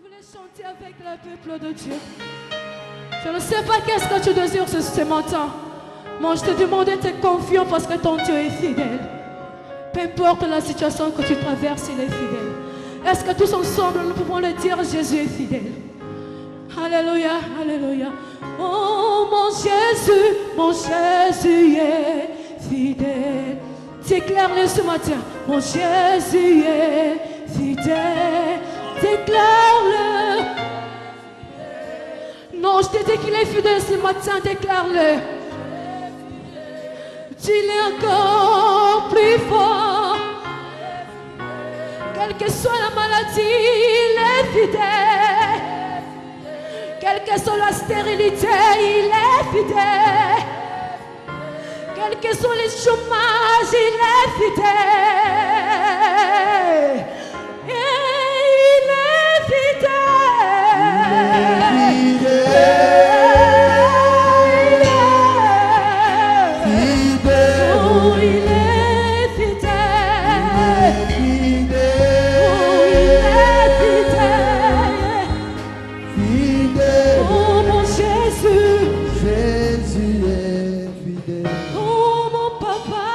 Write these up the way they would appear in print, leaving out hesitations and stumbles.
voulais chanter avec le peuple de Dieu. Je ne sais pas qu'est-ce que tu désires ce matin. Moi, je te demande d'être confiant parce que ton Dieu est fidèle. Peu importe la situation que tu traverses, il est fidèle. Est-ce que tous ensemble, nous pouvons le dire, Jésus est fidèle. Alléluia, alléluia. Oh, mon Jésus est fidèle. Déclare-le ce matin. Mon Jésus est fidèle. Déclare-le. Non, je te dis qu'il est fidèle ce matin. Déclare-le. Dis-le encore plus fort. Quelle que soit la maladie, il est fidèle. Quelle que soit la stérilité, il est fidèle. Quel que soit les chômages, il est fidèle. Et il est fidèle. Oh, il est fidèle. Oh, il est fidèle. Oh, mon Jésus. Jésus est fidèle. Oh, mon papa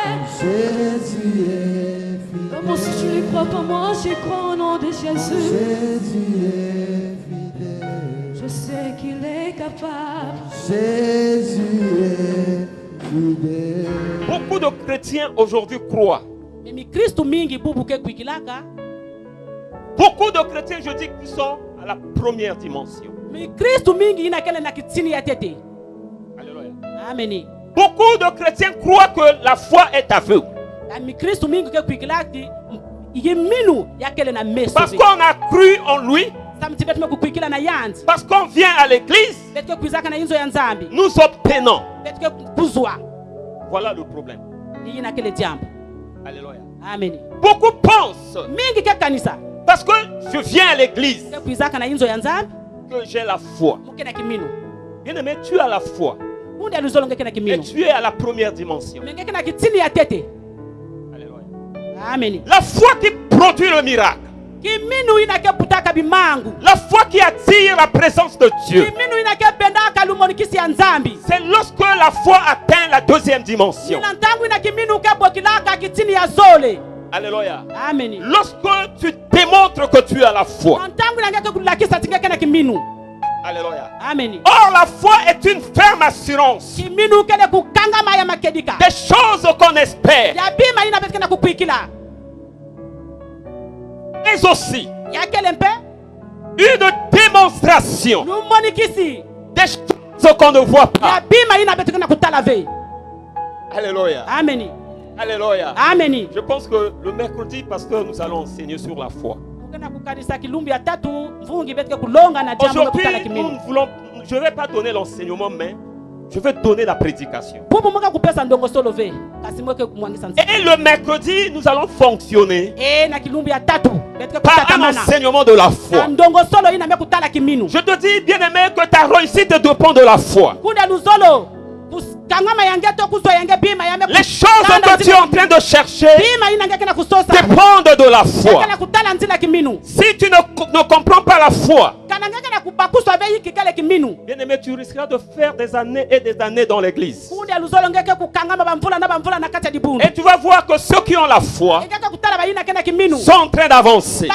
est. Jésus est fidèle. Comment si tu ne crois pas, moi j'y crois au nom de Jésus. Jésus est fidèle. Je sais qu'il est capable. Jésus est fidèle. Beaucoup de chrétiens aujourd'hui croient. Beaucoup de chrétiens, je dis, qui sont à la première dimension. Alléluia. Amen. Beaucoup de chrétiens croient que la foi est aveugle. Parce qu'on a cru en lui, parce qu'on vient à l'église, nous obtenons. Voilà le problème. Alléluia. Amen. Beaucoup pensent, parce que je viens à l'église, que j'ai la foi. Bien aimé, tu as la foi. Et tu es à la première dimension. Alléluia. Amen. La foi qui produit le miracle. La foi qui attire la présence de Dieu. C'est lorsque la foi atteint la deuxième dimension. Alléluia. Amen. Lorsque tu démontres que tu as la foi. Alléluia. Amen. Or, la foi est une ferme assurance des choses qu'on espère, mais aussi une démonstration des choses qu'on ne voit pas. Alléluia. Amen. Alléluia. Amen. Je pense que le mercredi, parce que nous allons enseigner sur la foi. Aujourd'hui, je ne vais pas donner l'enseignement, mais je vais donner la prédication. Et le mercredi, nous allons fonctionner par un enseignement de la foi. Je te dis, bien aimé, que ta réussite dépend de la foi. Les choses que tu es en train de chercher dépendent de la foi. Si tu ne comprends pas la foi, bien aimé, tu risqueras de faire des années et des années dans l'église. Et tu vas voir que ceux qui ont la foi sont en train d'avancer.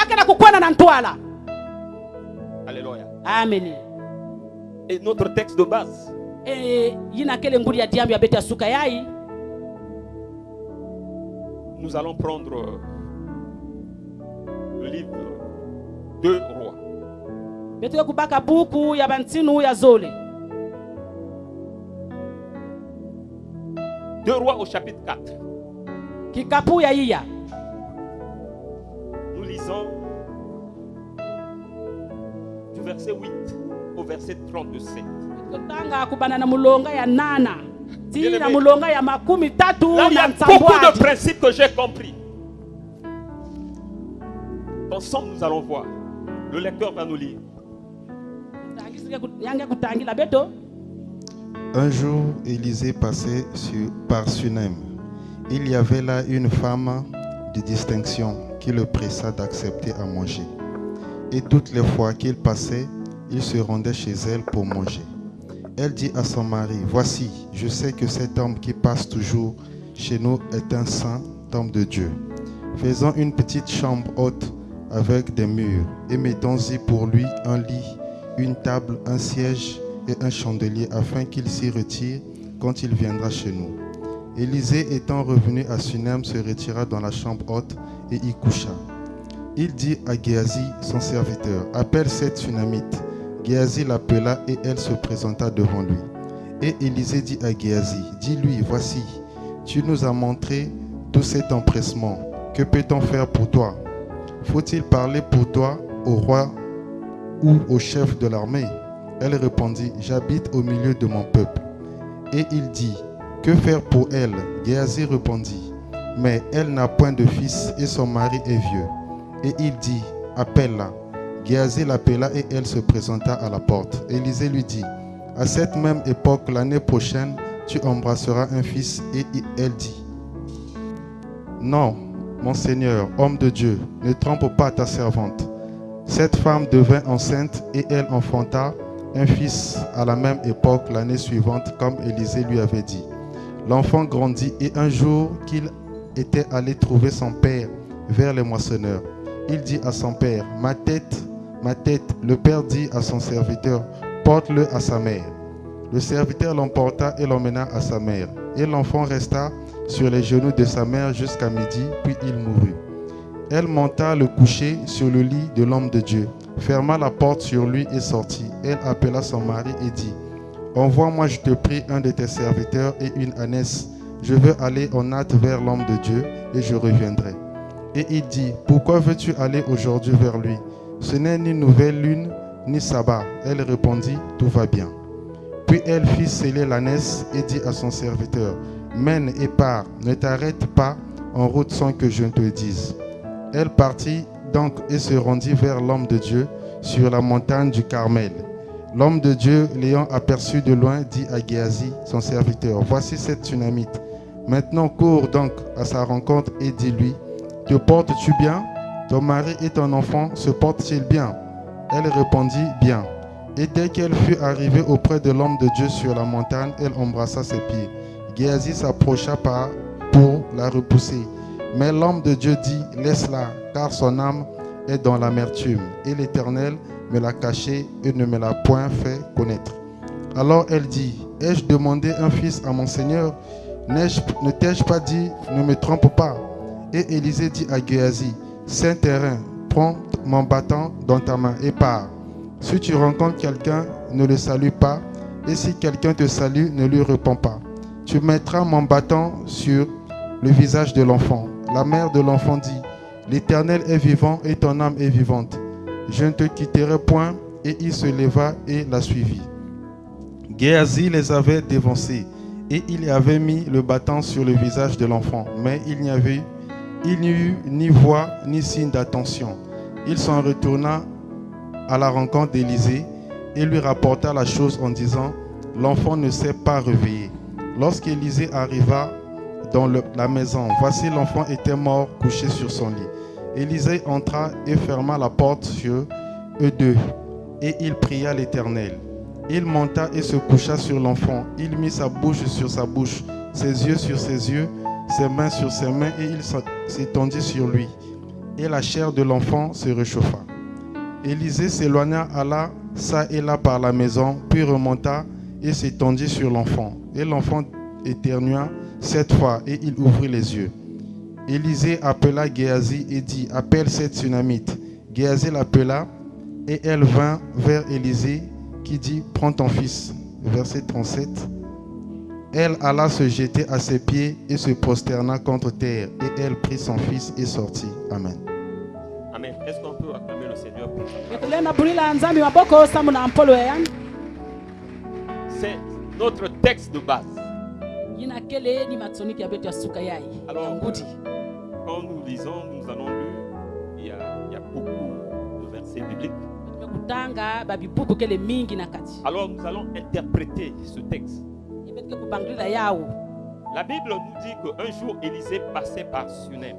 Alléluia. Amen. Et notre texte de base, nous allons prendre le livre 2 Rois. 2 Rois au chapitre 4. Nous lisons du verset 8 au verset 37. Là, il y a beaucoup de principes que j'ai compris. Ensemble, nous allons voir. Le lecteur va nous lire. Un jour, Élisée passait par Sunem. Il y avait là une femme de distinction qui le pressa d'accepter à manger. et toutes les fois qu'il passait, il se rendait chez elle pour manger. Elle dit à son mari, « Voici, je sais que cet homme qui passe toujours chez nous est un saint homme de Dieu. Faisons une petite chambre haute avec des murs et mettons-y pour lui un lit, une table, un siège et un chandelier afin qu'il s'y retire quand il viendra chez nous. » Élisée étant revenu à Sunem se retira dans la chambre haute et y coucha. Il dit à Géasi, son serviteur, « Appelle cette Sunamite. » Géasi l'appela et elle se présenta devant lui. Et Élisée dit à Géasi, « Dis-lui, voici, tu nous as montré tout cet empressement. Que peut-on faire pour toi? Faut-il parler pour toi au roi ou au chef de l'armée? » Elle répondit, « J'habite au milieu de mon peuple. » Et il dit, « Que faire pour elle? » Géasi répondit, « Mais elle n'a point de fils et son mari est vieux. » Et il dit, « Appelle-la. » Géasi l'appela et elle se présenta à la porte. Élisée lui dit, « À cette même époque, l'année prochaine, tu embrasseras un fils. » Et elle dit, « Non, mon Seigneur, homme de Dieu, ne trompe pas ta servante. » Cette femme devint enceinte et elle enfanta un fils à la même époque l'année suivante, comme Élisée lui avait dit. L'enfant grandit et un jour qu'il était allé trouver son père vers les moissonneurs, il dit à son père, « Ma tête. » Le père dit à son serviteur, « Porte-le à sa mère. » Le serviteur l'emporta et l'emmena à sa mère. Et l'enfant resta sur les genoux de sa mère jusqu'à midi, puis il mourut. Elle monta le coucher sur le lit de l'homme de Dieu, ferma la porte sur lui et sortit. Elle appela son mari et dit, « Envoie-moi, je te prie, un de tes serviteurs et une ânesse. Je veux aller en hâte vers l'homme de Dieu et je reviendrai. » Et il dit, « Pourquoi veux-tu aller aujourd'hui vers lui? Ce n'est ni nouvelle lune, ni sabbat. » Elle répondit, « Tout va bien. » Puis elle fit sceller l'ânesse et dit à son serviteur, « Mène et pars, ne t'arrête pas en route sans que je ne te dise. » Elle partit donc et se rendit vers l'homme de Dieu sur la montagne du Carmel. L'homme de Dieu, l'ayant aperçu de loin, dit à Géasi, son serviteur, « Voici cette Sunamite. Maintenant cours donc à sa rencontre et dis-lui, « Te portes-tu bien? Ton mari et ton enfant se portent-ils bien? » Elle répondit, « Bien. » Et dès qu'elle fut arrivée auprès de l'homme de Dieu sur la montagne, elle embrassa ses pieds. Géasi s'approcha pour la repousser. Mais l'homme de Dieu dit, « Laisse-la, car son âme est dans l'amertume, et l'Éternel me l'a cachée et ne me l'a point fait connaître. » Alors elle dit, « Ai-je demandé un fils à mon Seigneur? Ne t'ai-je pas dit, ne me trompe pas? » Et Élisée dit à Géasi, « Saint terrain, prends mon bâton dans ta main et pars. Si tu rencontres quelqu'un, ne le salue pas, et si quelqu'un te salue, ne lui réponds pas. Tu mettras mon bâton sur le visage de l'enfant. » La mère de l'enfant dit, « L'Éternel est vivant et ton âme est vivante. Je ne te quitterai point. » Et il se leva et la suivit. Géasi les avait dévancés, et il y avait mis le bâton sur le visage de l'enfant, mais il n'y eut ni voix ni signe d'attention. Il s'en retourna à la rencontre d'Élisée et lui rapporta la chose en disant, « L'enfant ne s'est pas réveillé. » Lorsqu'Élisée arriva dans la maison, voici l'enfant était mort, couché sur son lit. Élisée entra et ferma la porte sur eux deux, et il pria l'Éternel. Il monta et se coucha sur l'enfant. Il mit sa bouche sur sa bouche, ses yeux sur ses yeux, ses mains sur ses mains, et il s'étendit sur lui. Et la chair de l'enfant se réchauffa. Élisée s'éloigna, alla çà et là par la maison, puis remonta et s'étendit sur l'enfant. Et l'enfant éternua 7 fois, et il ouvrit les yeux. Élisée appela Géasi et dit, « Appelle cette Sunamite. » Géasi l'appela, et elle vint vers Élisée, qui dit, « Prends ton fils. » Verset 37. Elle alla se jeter à ses pieds et se prosterna contre terre, et elle prit son fils et sortit. Amen. Amen. Est-ce qu'on peut acclamer le Seigneur pour ça? C'est notre texte de base. Alors, quand nous lisons, nous allons lire, il y a beaucoup de versets bibliques. Alors, nous allons interpréter ce texte. La Bible nous dit qu'un jour, Élisée passait par Sunem.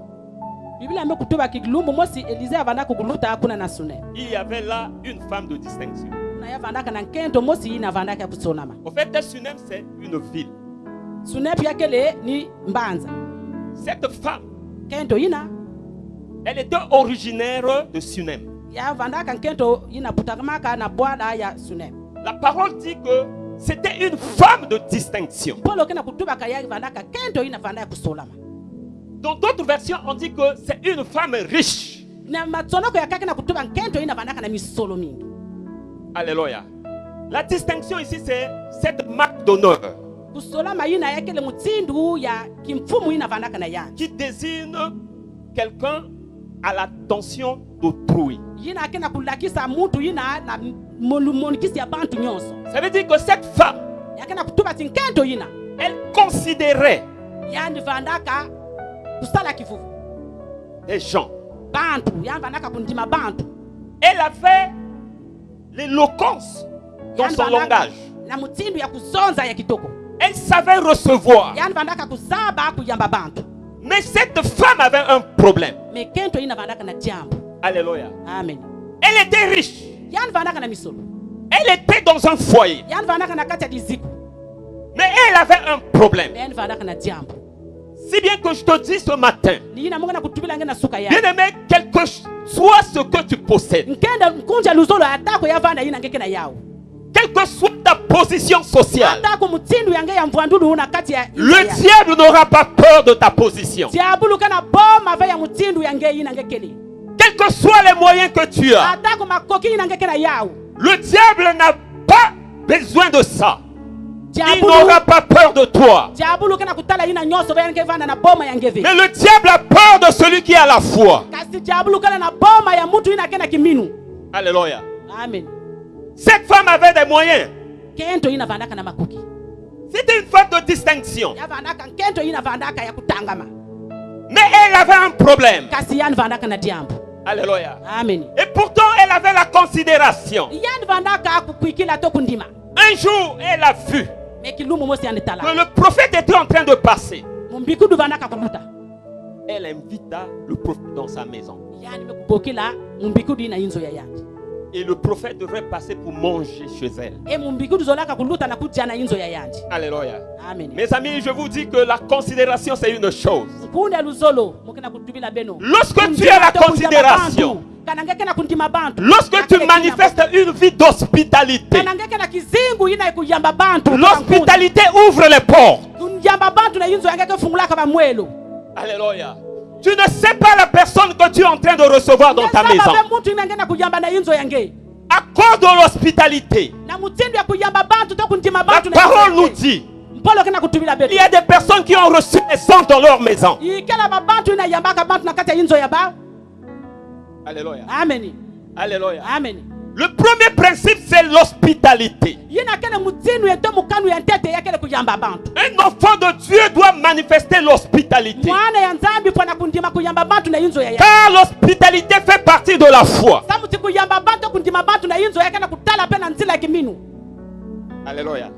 Il y avait là une femme de distinction. En fait, Sunem, c'est une ville. Cette femme, elle était originaire de Sunem. La parole dit que c'était une femme de distinction. Dans d'autres versions, on dit que c'est une femme riche. Alléluia. La distinction ici, c'est cette marque d'honneur qui désigne quelqu'un à l'attention d'autrui. Ça veut dire que cette femme, elle considérait des gens. Elle avait l'éloquence dans son langage. Elle savait recevoir. Mais cette femme avait un problème. Alléluia. Amen. Elle était riche. Elle était dans un foyer. Mais elle avait un problème. Si bien que je te dis ce matin, bien-aimé, quel que soit ce que tu possèdes, quelle que soit ta position sociale, le diable n'aura pas peur de ta position. Quels que soient les moyens que tu as, le diable n'a pas besoin de ça. Il n'aura pas peur de toi. Mais le diable a peur de celui qui a la foi. Alléluia. Amen. Cette femme avait des moyens. C'était une femme de distinction. Mais elle avait un problème. Alléluia. Amen. Et pourtant, elle avait la considération. Un jour, elle a vu que le prophète était en train de passer. Elle invita le prophète dans sa maison. Et le prophète devrait passer pour manger chez elle. Alléluia. Amen. Mes amis, je vous dis que la considération, c'est une chose. Lorsque tu as la considération, lorsque tu manifestes une vie d'hospitalité, l'hospitalité ouvre les portes. Alléluia. Tu ne sais pas la personne que tu es en train de recevoir dans ta maison. À cause de l'hospitalité, la parole nous dit il y a des personnes qui ont reçu des sang dans leur maison. Alléluia. Amen. Alléluia. Amen. Le premier principe, c'est l'hospitalité. Un enfant de Dieu doit manifester l'hospitalité. Car l'hospitalité fait partie de la foi. Alléluia.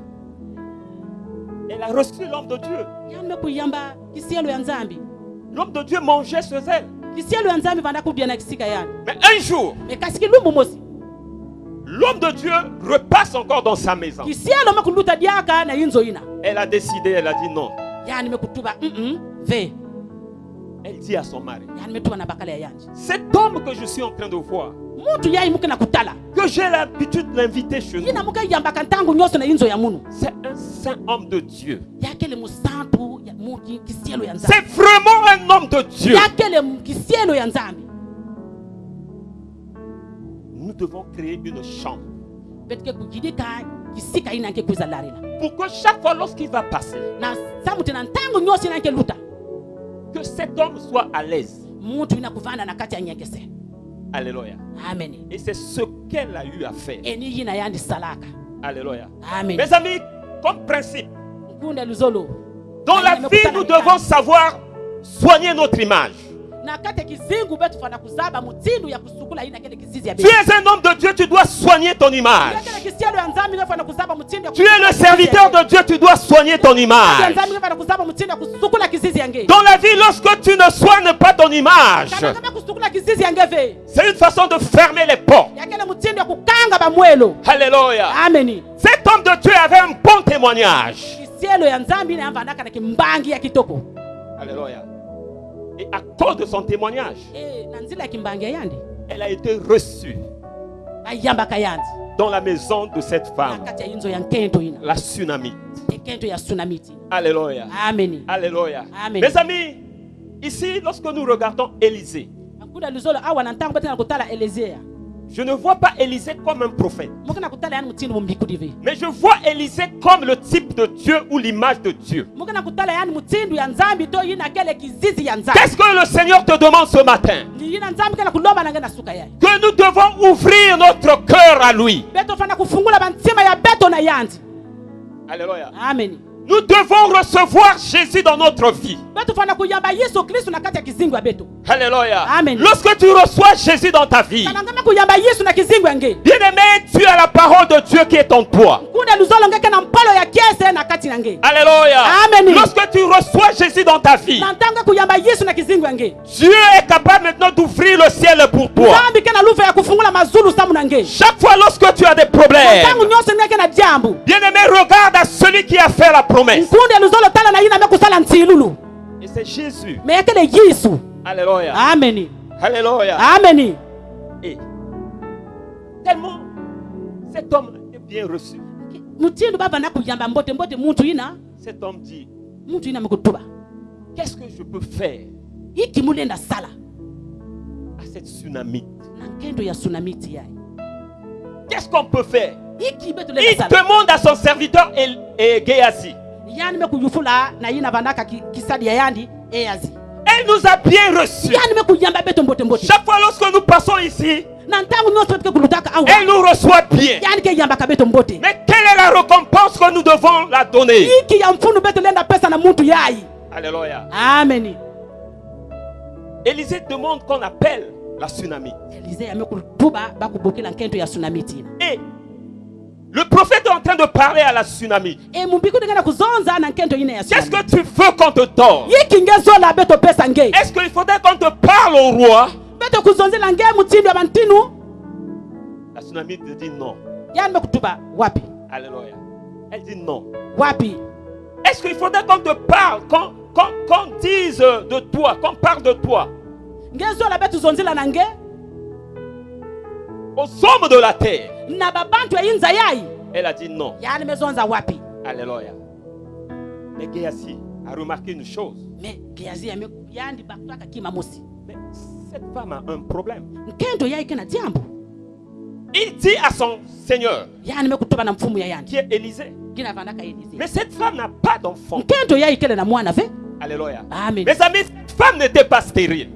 Elle a reçu l'homme de Dieu. L'homme de Dieu mangeait chez elle. Mais un jour, l'homme de Dieu repasse encore dans sa maison. Elle a décidé, elle a dit non. Elle dit à son mari, cet homme que je suis en train de voir, que j'ai l'habitude de l'inviter chez nous, c'est un saint homme de Dieu. C'est vraiment un homme de Dieu. Nous devons créer une chambre pour que chaque fois lorsqu'il va passer, que cet homme soit à l'aise. Alléluia. Amen. Et c'est ce qu'elle a eu à faire. Alléluia. Amen. Mes amis, comme principe, dans la vie, nous devons savoir soigner notre image. Tu es un homme de Dieu, tu dois soigner ton image. Tu es le serviteur de Dieu, tu dois soigner ton image. Dans la vie, lorsque tu ne soignes pas ton image, c'est une façon de fermer les portes. Alléluia. Amen. Cet homme de Dieu avait un bon témoignage. Alléluia. Et à cause de son témoignage, elle a été reçue dans la maison de cette femme, la Tsunamite. Alléluia. Amen. Alléluia. Amen. Mes amis, ici, lorsque nous regardons Élisée, je ne vois pas Élisée comme un prophète, mais je vois Élisée comme le type de Dieu ou l'image de Dieu. Qu'est-ce que le Seigneur te demande ce matin? Que nous devons ouvrir notre cœur à lui. Alléluia. Amen. Nous devons recevoir Jésus dans notre vie. Alléluia. Amen. Lorsque tu reçois Jésus dans ta vie, bien-aimé, tu as la parole de Dieu qui est en toi. Alléluia. Amen. Lorsque tu reçois Jésus dans ta vie, Dieu est capable maintenant d'ouvrir le ciel pour toi. Chaque fois lorsque tu as des problèmes, bien-aimé, regarde à celui qui a fait la promesse. Et c'est Jésus. Alléluia. Amen. Alléluia. Amen. Et tellement cet homme est bien reçu. Cet homme dit, qu'est-ce que je peux faire à cette tsunamite? Qu'est-ce qu'on peut faire? Il demande à son serviteur Géasi. Elle nous a bien reçus. Chaque fois lorsque nous passons ici, elle nous reçoit bien. Mais quelle est la récompense que nous devons la donner? Alléluia. Amen. Élisée demande qu'on appelle la tsunami. Et le prophète est en train de parler à la tsunami. Qu'est-ce que tu veux qu'on te donne? Est-ce qu'il faudrait qu'on te parle au roi? La tsunami te dit non. Alléluia. Elle dit non. Est-ce qu'il faudrait qu'on te parle, qu'on dise de toi, qu'on parle de toi aux hommes de la terre? Elle a dit non. Alléluia. Mais Géasi a remarqué une chose. Mais cette femme a un problème. Il dit à son Seigneur, qui est Élisée, mais cette femme n'a pas d'enfant. Alléluia. Amen. Mes amis, cette femme n'était pas stérile.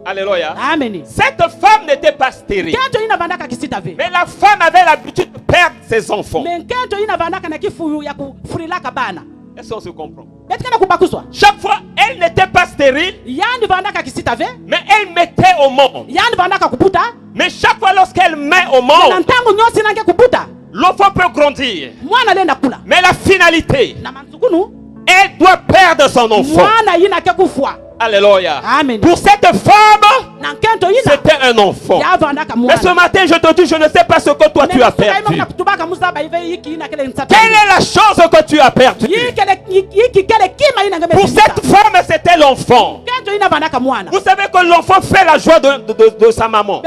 Alléluia. Amen. Cette femme n'était pas stérile. Mais la femme avait l'habitude de perdre ses enfants. Est-ce qu'on se comprend? Chaque fois, elle n'était pas stérile, mais elle mettait au monde. Mais chaque fois lorsqu'elle met au monde, l'enfant peut grandir. Mais la finalité, elle doit perdre son enfant. Alléluia. Amen. Pour cette femme, c'était un enfant. Mais ce matin, je te dis, je ne sais pas ce que toi tu as perdu. Quelle est la chose que tu as perdue? Pour cette femme, c'était l'enfant. Vous savez que l'enfant fait la joie de sa maman.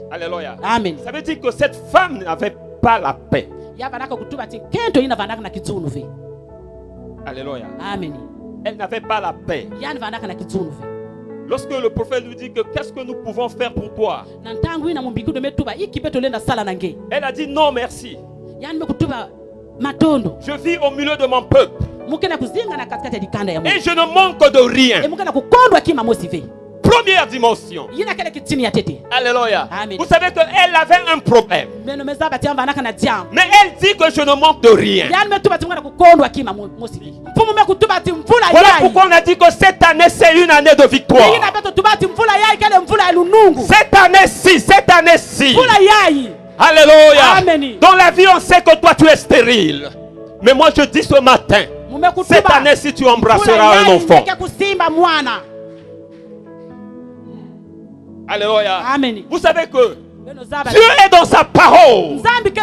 Alléluia. Amen. Ça veut dire que cette femme n'avait pas la paix. Alléluia. Amen. Elle n'avait pas la paix. Lorsque le prophète lui dit que qu'est-ce que nous pouvons faire pour toi, elle a dit non merci. Je vis au milieu de mon peuple et je ne manque de rien. Première dimension. Alléluia. Amen. Vous savez qu'elle avait un problème, mais elle dit que je ne manque de rien. Voilà pourquoi on a dit que cette année c'est une année de victoire. Cette année-ci. Alléluia. Amen. Dans la vie on sait que toi tu es stérile. Mais moi je dis ce matin, cette année, si tu embrasseras un enfant. Alléluia. Amen. Vous savez que Dieu est dans sa parole. Dieu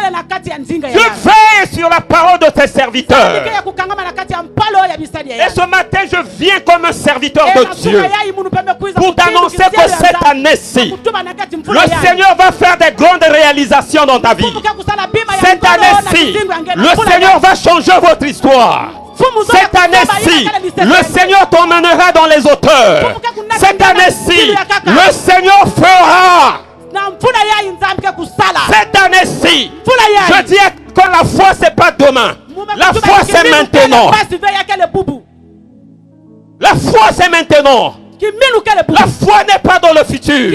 veille sur la parole de ses serviteurs. Et ce matin, je viens comme un serviteur de Dieu pour t'annoncer que cette année-ci, le Seigneur va faire des grandes réalisations dans ta vie. Cette année-ci, le Seigneur va changer votre histoire. Cette année-ci, le Seigneur t'emmènera dans les hauteurs. Cette année-ci, le Seigneur fera. Cette année-ci, je dis que la foi c'est pas demain. La foi c'est maintenant. La foi c'est maintenant. La foi n'est pas dans le futur.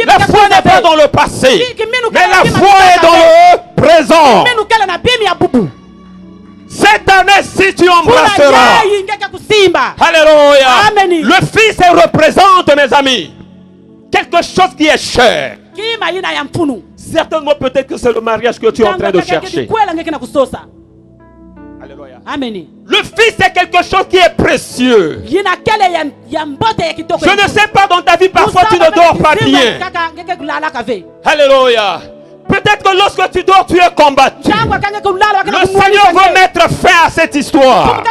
La foi n'est pas dans le passé. Mais la foi est dans le présent. Cette année-ci tu embrasseras. Alléluia. Le Fils représente, mes amis, quelque chose qui est cher. Certainement peut-être que c'est le mariage que tu es en train de chercher. Alléluia. Amen. Le Fils est quelque chose qui est précieux. Je ne sais pas dans ta vie, parfois tu ne dors pas bien. Alléluia. Peut-être que lorsque tu dors, tu es combattu. Le Seigneur veut mettre fin à cette histoire.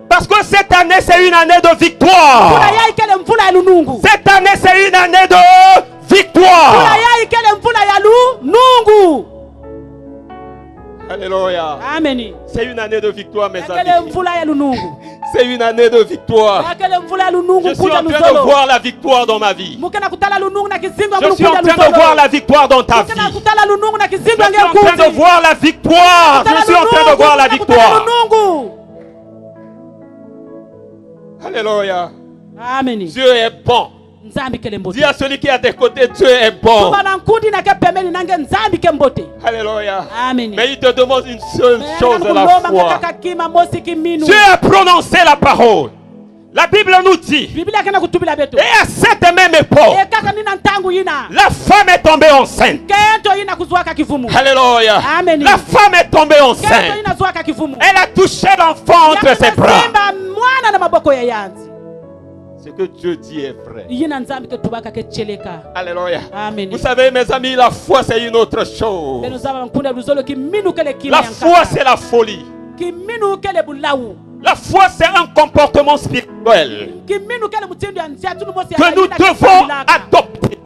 Parce que cette année, c'est une année de victoire. Cette année, c'est une année de victoire. Alléluia. Amen. C'est une année de victoire, mes amis. C'est une année de victoire. Je suis en train de voir la victoire dans ma vie. Je suis en train de voir la victoire dans ta vie. Je suis en train de voir la victoire. Je suis en train de voir la victoire. Alléluia. Amen. Dieu est bon. Dis à celui qui est à tes côtés, Dieu est bon. Alléluia. Amen. Mais il te demande une seule chose, la foi. Dieu a prononcé la parole. La Bible nous dit, et à cette même époque, la femme est tombée enceinte. Alléluia. Amen. La femme est tombée enceinte. Elle a touché l'enfant entre ses bras. Ce que Dieu dit est vrai. Alléluia. Amen. Vous savez, mes amis, la foi c'est une autre chose. La foi c'est la folie. La foi c'est un comportement spirituel que nous devons adopter.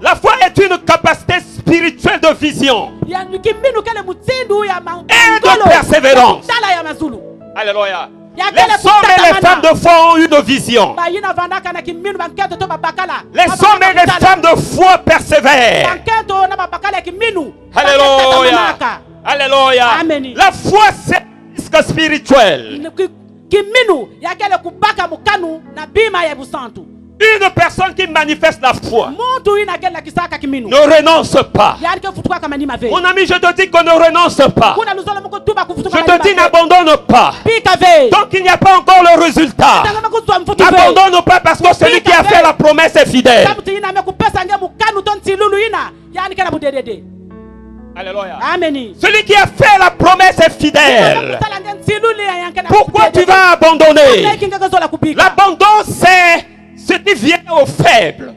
La foi est une capacité spirituelle de vision et de persévérance. Alléluia. Les hommes et les femmes de foi ont une vision. Les hommes et les femmes de foi persévèrent. Alléluia. Alléluia. Amen. La foi c'est un risque spirituel. Une personne qui manifeste la foi ne renonce pas. Mon ami, je te dis qu'on ne renonce pas. Je te dis n'abandonne pas. Donc il n'y a pas encore le résultat. N'abandonne pas parce que celui qui a fait la promesse est fidèle. Alléluia. Amen. Celui qui a fait la promesse est fidèle. Pourquoi tu vas abandonner? L'abandon c'est ce qui vient aux faibles.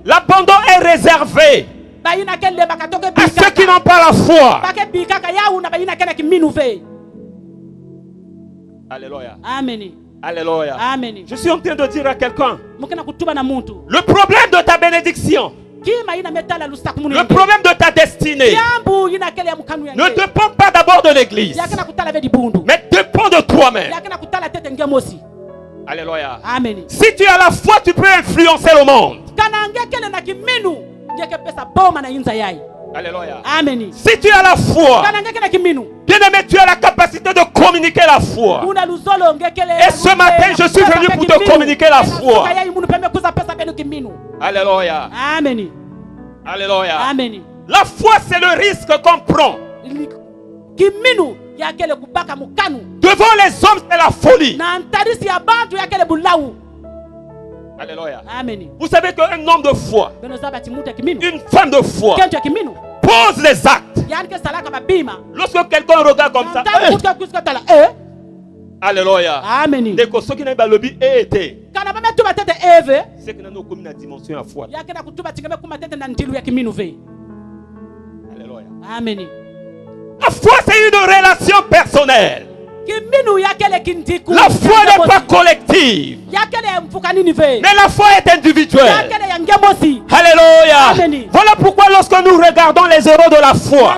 L'abandon est réservé à ceux qui n'ont pas la foi. Alléluia. Amen. Alléluia. Amen. Je suis en train de dire à quelqu'un, le problème de ta bénédiction, le problème de ta destinée ne dépend pas d'abord de l'église, mais dépend de toi-même. Alléluia. Amen. Si tu as la foi, tu peux influencer le monde. Alléluia. Amen. Si tu as la foi, bien-aimé, tu as la capacité de communiquer la foi. Et ce matin, je suis venu pour te communiquer la foi. Alléluia. Amen. Alléluia. Amen. La foi, c'est le risque qu'on prend. Devant les hommes, c'est la folie. Alléluia. Amen. Vous savez qu'un homme de foi, une femme de foi, pose les actes. Lorsque quelqu'un regarde comme ça, alléluia. Amen. Dès que ceux qui n'ont pas le but été, c'est que nous avons une dimension à foi. Alléluia. Amen. La foi, c'est une relation personnelle. La foi n'est pas collective, mais la foi est individuelle. Alléluia. Amen. Voilà pourquoi lorsque nous regardons les héros de la foi,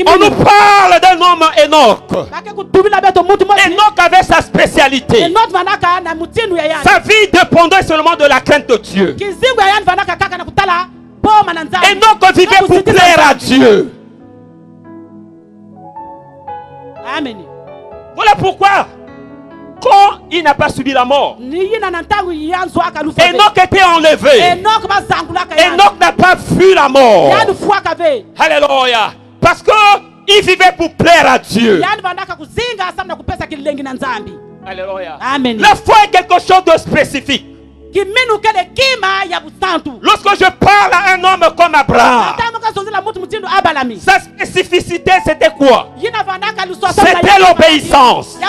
on nous parle d'un homme Enoch. Enoch avait sa spécialité. Sa vie dépendait seulement de la crainte de Dieu. Enoch vivait pour plaire à Dieu. Amen. Voilà pourquoi, quand il n'a pas subi la mort, Enoch était enlevé. Enoch n'a pas vu la mort. Alléluia. Parce qu'il vivait pour plaire à Dieu. Alléluia. Amen. La foi est quelque chose de spécifique. Lorsque je parle à un homme comme Abraham, sa spécificité c'était quoi? C'était l'obéissance.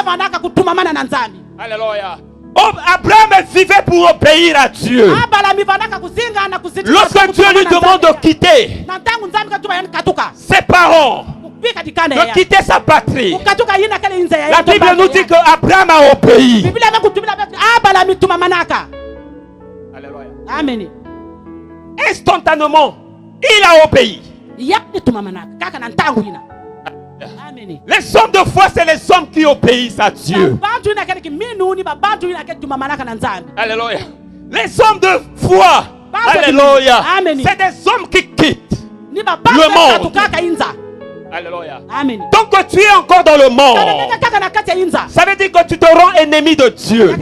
Alléluia. Abraham vivait pour obéir à Dieu. Lorsque Dieu lui demande de quitter ses parents, de quitter sa patrie, la Bible nous dit que Abraham a obéi. Alléluia. Amen. Instantanément, il a obéi. Amen. Les hommes de foi, c'est les hommes qui obéissent à Dieu. Alléluia. Les hommes de foi, alléluia, c'est des hommes qui quittent le monde. Alléluia. Amen. Donc que tu es encore dans le monde, ça veut dire que tu te rends ennemi de Dieu.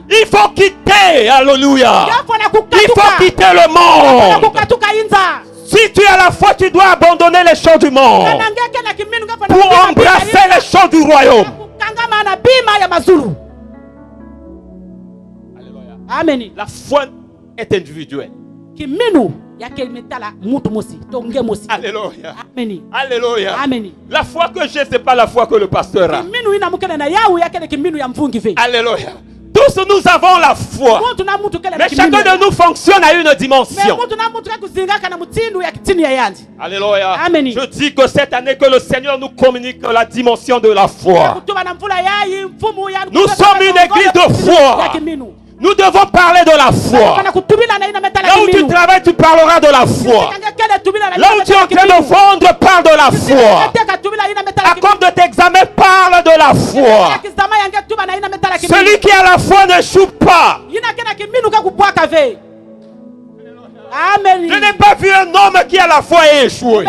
Il faut quitter, alléluia. Il faut quitter le monde. Si tu as la foi, tu dois abandonner les choses du monde pour embrasser les choses du royaume. Alléluia. Amen. La foi est individuelle. Alléluia. Amen. Alléluia. Amen. La foi que j'ai, ce n'est pas la foi que le pasteur a. Alléluia. Tous nous avons la foi. Mais chacun de nous fonctionne à une dimension. Alléluia. Amen. Je dis que cette année que le Seigneur nous communique la dimension de la foi. Nous sommes une église de foi. Nous devons parler de la foi. Là où tu travailles, tu parleras de la foi. Là où tu es en train de vendre, parle de la foi. À cause de tes examens, parle de la foi. Celui qui a la foi n'échoue pas. Amen. Je n'ai pas vu un homme qui a la foi et échoué.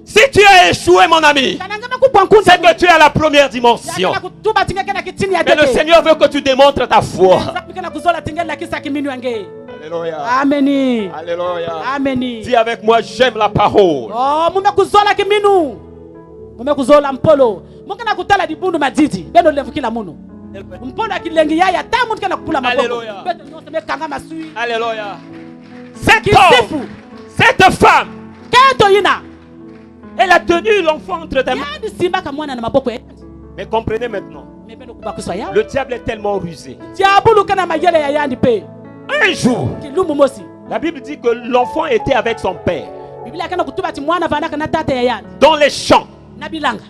Si tu as échoué, mon ami, c'est que tu es à la première dimension. Mais le Seigneur veut que tu démontres ta foi. Alléluia. Amen. Alléluia. Amen. Dis avec moi, j'aime la parole. Oh, mumekuzola kiminu. Mumekuzola mpolo. Mungana kutala dibundu majiji. Beno levu kila munu. Mpolo akilengi yaya tamu nkana kupula maboko. Alléluia. Beto nyose mekanga masui. Alléluia. Cet homme, cette femme, Keto yina. elle a tenu l'enfant entre tes mains. Yani simba kamwana na maboko ya. Mais comprenez maintenant, Mebeno kubakuswa ya. le diable est tellement rusé. Diabulu kana mayele ya yandi pe. Un jour, Kilumu mosi. la Bible dit que l'enfant était avec son père Biblia kana kutuba ti mwana vanaka na tata ya yandi. dans les champs. Na bilanga.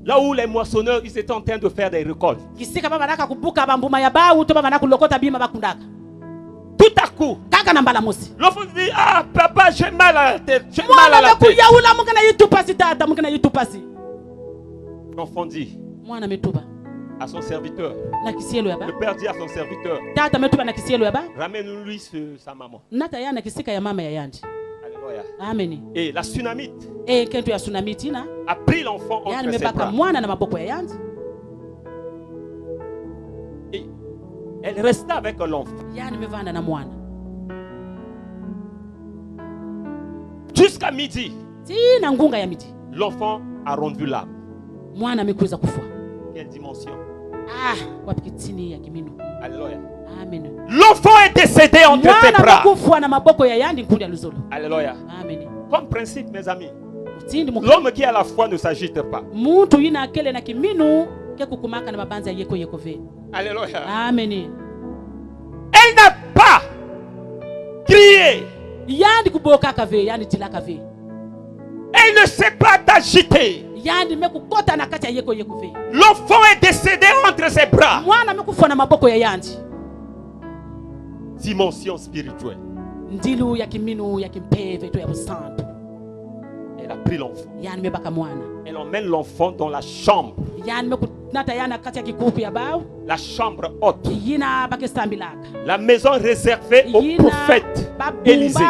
Là où les moissonneurs, ils étaient en train de faire des récoltes. Kisika baba naka kubuka bambuma ya ba uto baba nakulokota bima bakundaka. Tout à coup, Kaka na mbala mosi. l'enfant dit, ah papa, j'ai mal à la tête, j'ai mal à la tête. Yaula mukana yitupasi tata mukana yitupasi. L'enfant dit Mwana metuba à son serviteur, na kisielo ya ba. le père dit à son serviteur, Tata metuba na kisielo ya ba. ramène-lui sa maman. Nata yana kisika ya mama ya yandi. Alléluia. Amen. Et la Sunamite Kentu ya tsunami tina. a pris l'enfant Yani entre ses mebaka bras. mwana na maboko ya yandi. Et elle resta avec l'enfant Yani mevanda na mwana. jusqu'à midi. Tina ngunga ya miti. L'enfant a rendu l'âme. Mwana amekuweza kufa. Quelle dimension? Alléluia. Amen. L'enfant est décédé entre ses bras. Alléluia. Amen. Comme principe, mes amis, l'homme qui a la foi ne s'agite pas. Alléluia. Amen. Elle n'a pas crié. Elle ne s'est pas agitée. L'enfant est décédé entre ses bras. Dimension spirituelle. Elle a pris l'enfant. Elle emmène l'enfant dans la chambre. La chambre haute. La maison réservée au prophète Élisée.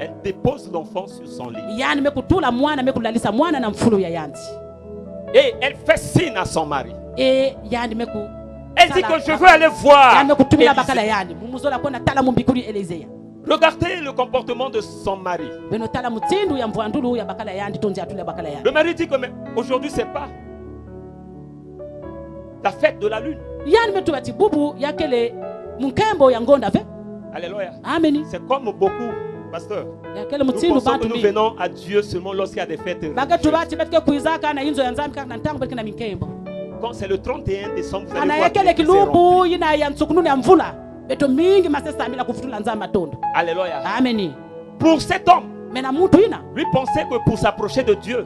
Elle dépose l'enfant sur son lit. Et elle fait signe à son mari. Elle dit que je veux aller voir Élisée. Regardez le comportement de son mari. Le mari dit que aujourd'hui c'est pas la fête de la lune. Alléluia. Amen. C'est comme beaucoup, pasteur. Nous pensons que nous venons à Dieu seulement lorsqu'il y a des fêtes. Quand c'est le 31 décembre, vous allez voir Alléluia. Amen. Pour cet homme, lui pensait que pour s'approcher de Dieu,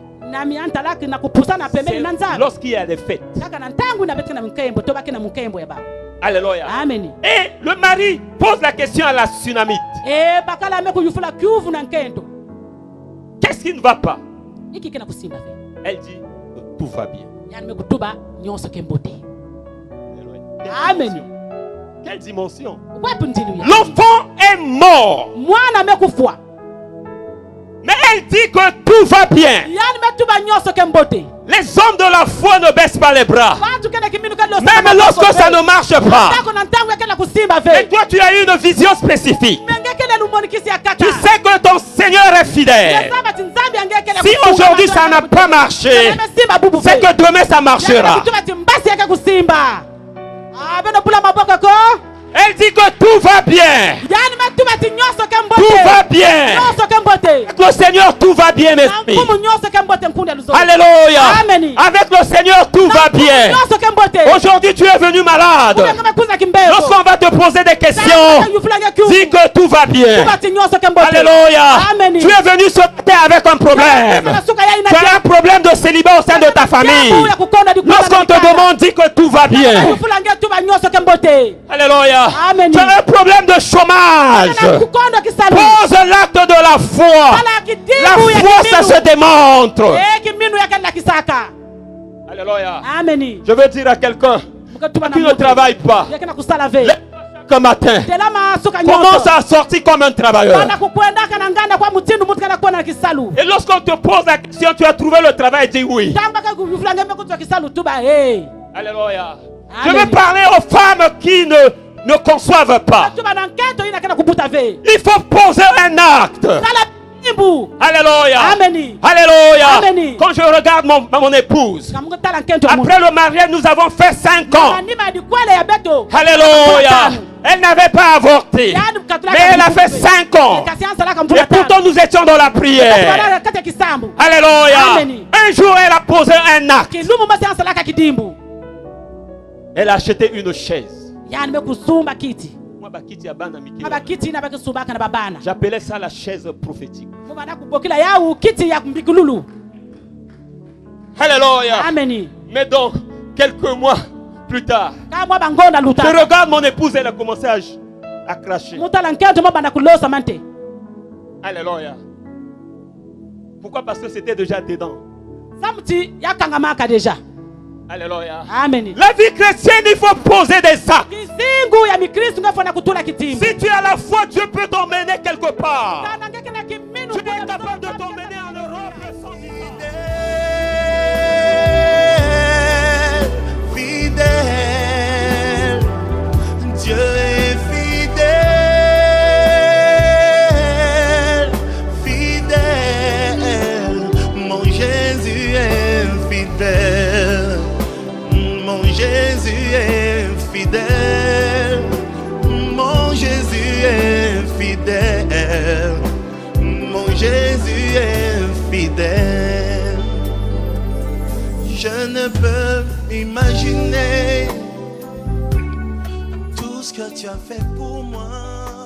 c'est lorsqu'il y a des fêtes. Alléluia. Amen. Et le mari pose la question à la Sunamite. Qu'est-ce qui ne va pas? Elle dit que tout va bien. Amen. Quelle dimension? L'enfant est mort. Mais elle dit que tout va bien. Les hommes de la foi ne baissent pas les bras. Même lorsque ça ne marche pas. Et toi tu as eu une vision spécifique. Tu sais que ton Seigneur est fidèle. Si aujourd'hui ça n'a pas marché, c'est que demain ça marchera. Elle dit que tout va bien. Tout va bien. Avec le Seigneur, tout va bien, mes amis. Alléluia. Avec le Seigneur, tout va bien. Aujourd'hui, tu es venu malade. Lorsqu'on va te poser des questions, dis que tout va bien. Alléluia. Tu es venu ce matin avec un problème. Tu as un problème de célibat au sein de ta famille. Lorsqu'on te demande, dis que tout va bien. Alléluia. Amen. Tu as un problème de chômage. Pose l'acte de la foi. La foi, ça se démontre. Alléluia. Amen. Je veux dire à quelqu'un qui ne travaille pas, chaque matin, commence à sortir comme un travailleur. Et lorsqu'on te pose la question, tu as trouvé le travail, dis oui. Alléluia. Je veux parler aux femmes qui ne conçoivent pas. Il faut poser un acte. Alléluia. Alléluia. Quand je regarde mon épouse, après le mariage, nous avons fait 5 ans. Alléluia. Elle n'avait pas avorté, mais elle a fait 5 ans. Et pourtant, nous étions dans la prière. Alléluia. Un jour, elle a posé un acte. Elle a acheté une chaise. J'appelais ça la chaise prophétique. Alléluia. Mais donc, quelques mois plus tard, je regarde mon épouse, elle a commencé à cracher. Alléluia. Pourquoi? Parce que c'était déjà dedans. Alléluia. La vie chrétienne, il faut poser des actes. Si tu as la foi, Dieu peut t'emmener quelque part. Tu es capable de t'emmener en Europe sans Fidèle, Dieu est fidèle, fidèle, mon Jésus est Jésus est fidèle. Je ne peux imaginer tout ce que tu as fait pour moi.